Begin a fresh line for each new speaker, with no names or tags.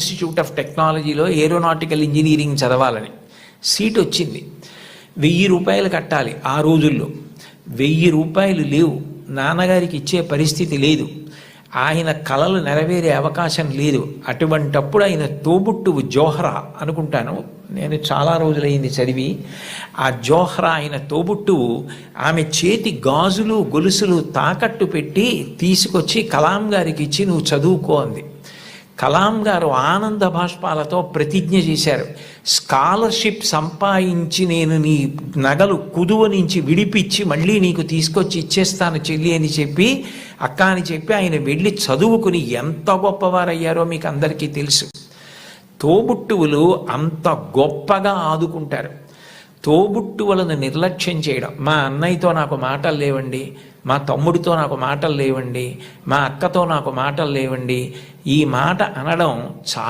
Institute of టెక్నాలజీలో aeronautical engineering చదవాలని. Seat వచ్చింది. 1000 రూపాయలు కట్టాలి. ఆ రోజుల్లో 1000 రూపాయలు లేవు. నాన్నగారికి ఇచ్చే పరిస్థితి లేదు. ఆయన కలలు నెరవేరే అవకాశం లేదు. అటువంటప్పుడు ఆయన తోబుట్టువు జోహ్రా అనుకుంటాను, నేను చాలా రోజులైంది చదివి. ఆ జోహ్రా ఆయన తోబుట్టువు ఆమె చేతి గాజులు గొలుసులు తాకట్టు పెట్టి తీసుకొచ్చి కలాం గారికి ఇచ్చి నువ్వు చదువుకో అంది. కలాం గారు ఆనంద బాష్పాలతో ప్రతిజ్ఞ చేశారు, స్కాలర్షిప్ సంపాదించి నేను నీ నగలు కుదువ నుంచి విడిపించి మళ్ళీ నీకు తీసుకొచ్చి ఇచ్చేస్తాను చెల్లి అని చెప్పి, అక్క అని చెప్పి ఆయన వెళ్ళి చదువుకుని ఎంత గొప్పవారయ్యారో మీకు అందరికీ తెలుసు. తోబుట్టువులు అంత గొప్పగా ఆదుకుంటారు. తోబుట్టువులను నిర్లక్ష్యం చేయడం, మా అన్నయ్యతో నాకు మాటలు లేవండి, మా తమ్ముడితో నాకు మాటలు లేవండి, మా అక్కతో నాకు మాటలు లేవండి, ఈ మాట అనడం చాలా